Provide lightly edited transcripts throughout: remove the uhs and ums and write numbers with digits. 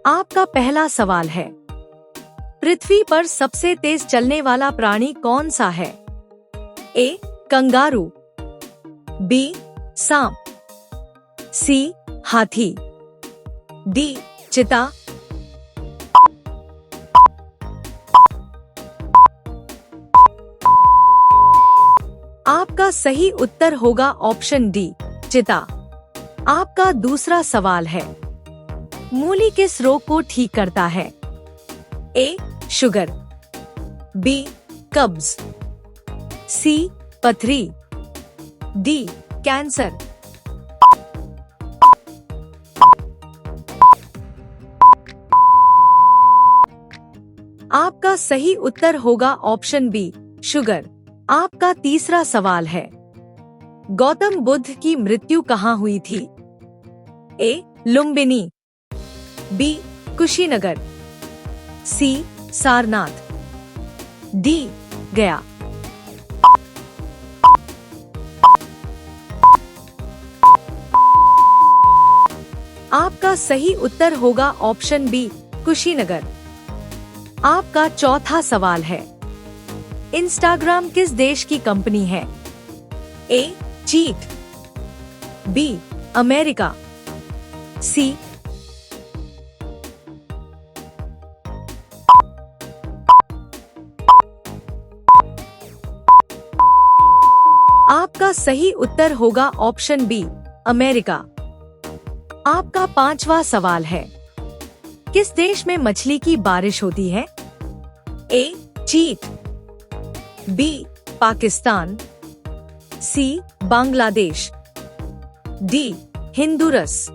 आपका पहला सवाल है, पृथ्वी पर सबसे तेज चलने वाला प्राणी कौन सा है? ए. Kangaroo, B. सांप, सी. हाथी, डी. चीता। आपका सही उत्तर होगा ऑप्शन डी, चीता। आपका दूसरा सवाल है, मूली किस रोग को ठीक करता है? ए. Sugar, B. कब्ज, सी. पथरी, डी. कैंसर। आपका सही उत्तर होगा ऑप्शन बी, शुगर। आपका तीसरा सवाल है, गौतम बुद्ध की मृत्यु कहाँ हुई थी? ए. लुम्बिनी, बी. कुशीनगर, सी. सारनाथ, डी. गया। आपका सही उत्तर होगा ऑप्शन बी, कुशीनगर। आपका चौथा सवाल है, इंस्टाग्राम किस देश की कंपनी है? ए. चीन, बी. अमेरिका, सी. आपका सही उत्तर होगा ऑप्शन बी, अमेरिका। आपका पांचवा सवाल है, किस देश में मछली की बारिश होती है? ए. चीन, बी. पाकिस्तान, सी. बांग्लादेश, डी. हिंदुरस।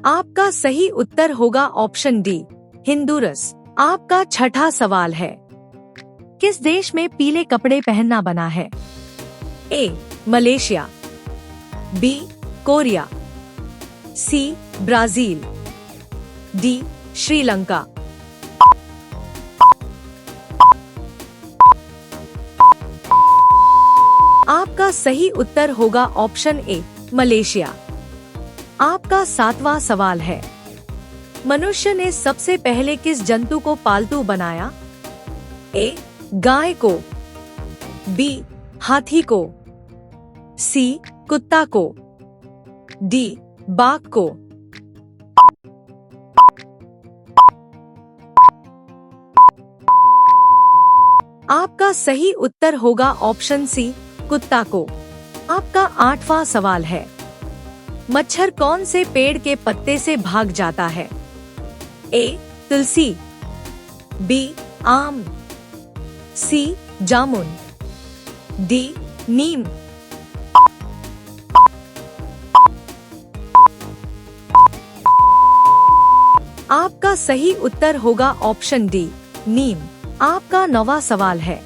आपका सही उत्तर होगा ऑप्शन डी, हिंदुरस। आपका छठा सवाल है, किस देश में पीले कपड़े पहनना बना है? A. Malaysia, B. Korea, C. Brazil, D. Sri Lanka. आपका सही उत्तर होगा ऑप्शन ए, मलेशिया। आपका सातवां सवाल है, मनुष्य ने सबसे पहले किस जंतु को पालतू बनाया? ए. गाय को, बी. हाथी को, सी. कुत्ता को, डी. बाघ को। आपका सही उत्तर होगा ऑप्शन सी, कुत्ता को। आपका आठवां सवाल है, मच्छर कौन से पेड़ के पत्ते से भाग जाता है? ए. तुलसी, बी. आम, सी. जामुन, डी. नीम। आपका सही उत्तर होगा ऑप्शन डी, नीम। आपका नौवां सवाल है,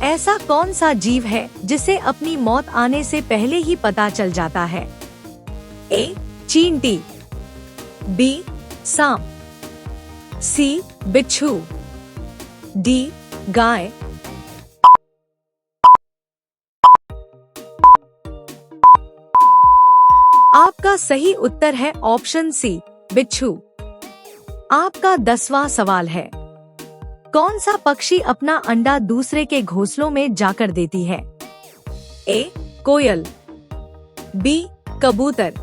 ऐसा कौन सा जीव है जिसे अपनी मौत आने से पहले ही पता चल जाता है? ए. चींटी, बी. सांप, सी. बिच्छू, डी. गाय। आपका सही उत्तर है ऑप्शन सी, बिच्छू। आपका 10वां सवाल है, कौन सा पक्षी अपना अंडा दूसरे के घोंसलों में जाकर देती है? ए. कोयल, बी. कबूतर,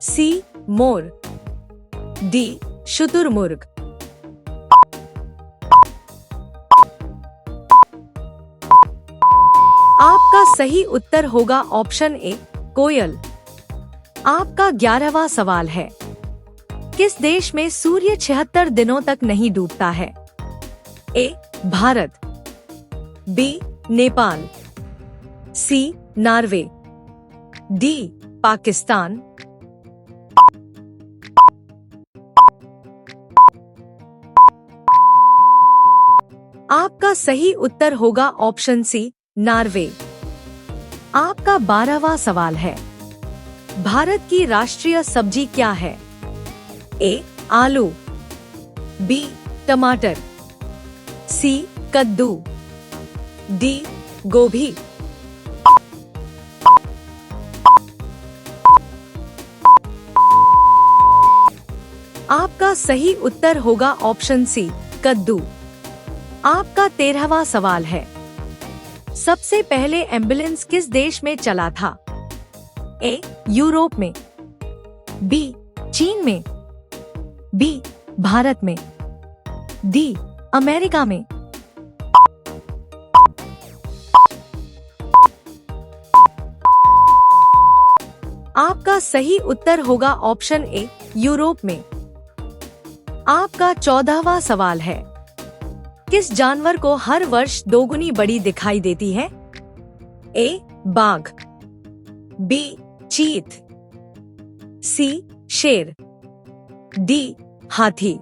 सी. मोर, डी. शुतुरमुर्ग। आपका सही उत्तर होगा ऑप्शन ए, कोयल। आपका 11वां सवाल है, किस देश में सूर्य 76 दिनों तक नहीं डूबता है? A. Bharat, B. Nepal, C. Norway, D. Pakistan. आपका सही उत्तर होगा ऑप्शन सी, नॉर्वे। आपका 12वां सवाल है, भारत की राष्ट्रीय सब्जी क्या है? ए. आलू, बी. टमाटर, सी. कद्दू, डी. गोभी। आपका सही उत्तर होगा ऑप्शन सी, कद्दू। आपका 13वां सवाल है, सबसे पहले एम्बुलेंस किस देश में चला था? ए, यूरोप में, बी, चीन में, बी, भारत में, डी, अमेरिका में। आपका सही उत्तर होगा ऑप्शन ए, यूरोप में। आपका 14वां सवाल है, किस जानवर को हर वर्ष दोगुनी बड़ी दिखाई देती है? ए, बाघ, बी, चीत, सी, शेर, डी, हाथी।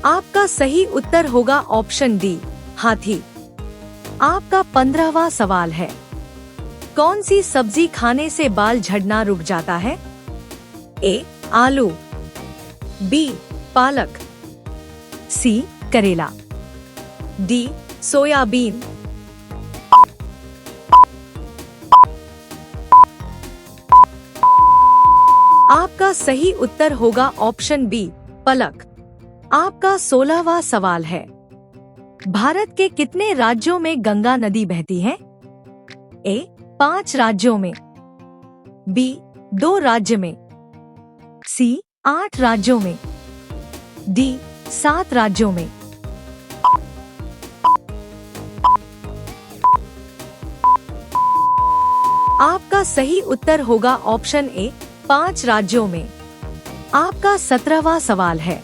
आपका सही उत्तर होगा ऑप्शन डी, हाथी। आपका 15वां सवाल है, कौन सी सब्जी खाने से बाल झड़ना रुक जाता है? ए, आलू, बी, पालक, सी, करेला, डी, सोयाबीन। आपका सही उत्तर होगा ऑप्शन बी, पलक। आपका 16वां सवाल है, भारत के कितने राज्यों में गंगा नदी बहती है? ए, 5 राज्यों में, बी, 2 राज्य में, सी, 8 राज्यों में, डी, 7 राज्यों में। आपका सही उत्तर होगा ऑप्शन ए, 5 राज्यों में। आपका 17वां सवाल है,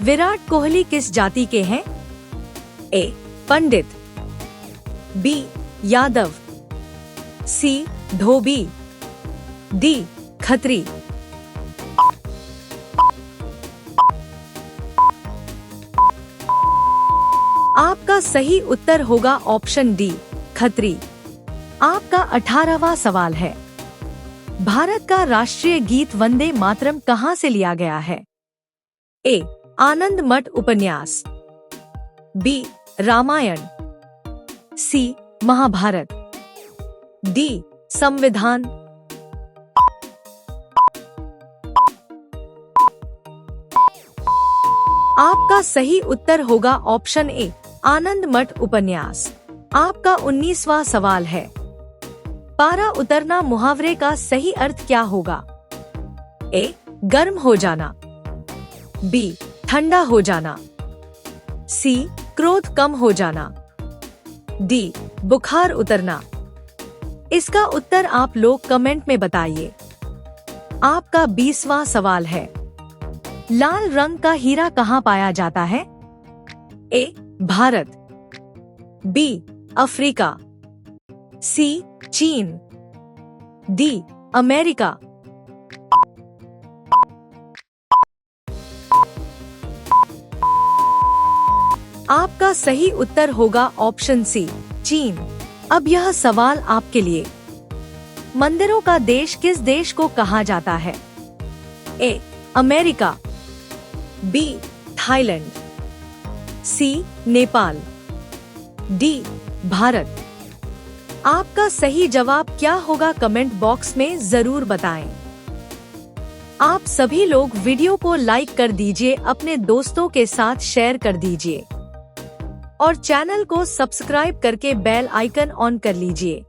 विराट कोहली किस जाति के हैं? ए, पंडित, बी, यादव, सी, धोबी, डी, खत्री। आपका सही उत्तर होगा ऑप्शन डी, खत्री। आपका 18वां सवाल है, भारत का राष्ट्रीय गीत वंदे मातरम कहाँ से लिया गया है? ए, आनंद मठ उपन्यास, बी, रामायण, सी, महाभारत, डी, संविधान। आपका सही उत्तर होगा ऑप्शन ए, आनंद मठ उपन्यास। आपका 19वां सवाल है, पारा उतरना मुहावरे का सही अर्थ क्या होगा? ए, गर्म हो जाना, बी, ठंडा हो जाना, सी, क्रोध कम हो जाना, डी, बुखार उतरना। इसका उत्तर आप लोग कमेंट में बताइए। आपका 20वां सवाल है, लाल रंग का हीरा कहाँ पाया जाता है? ए, भारत, बी, अफ्रीका, सी, चीन, डी, अमेरिका। आपका सही उत्तर होगा ऑप्शन सी, चीन। अब यह सवाल आपके लिए, मंदिरों का देश किस देश को कहा जाता है? ए, अमेरिका, बी, थाईलैंड, सी, नेपाल, डी, भारत। आपका सही जवाब क्या होगा कमेंट बॉक्स में जरूर बताएं। आप सभी लोग वीडियो को लाइक कर दीजिए, अपने दोस्तों के साथ शेयर कर दीजिए और चैनल को सब्सक्राइब करके बेल आइकन ऑन कर लीजिए।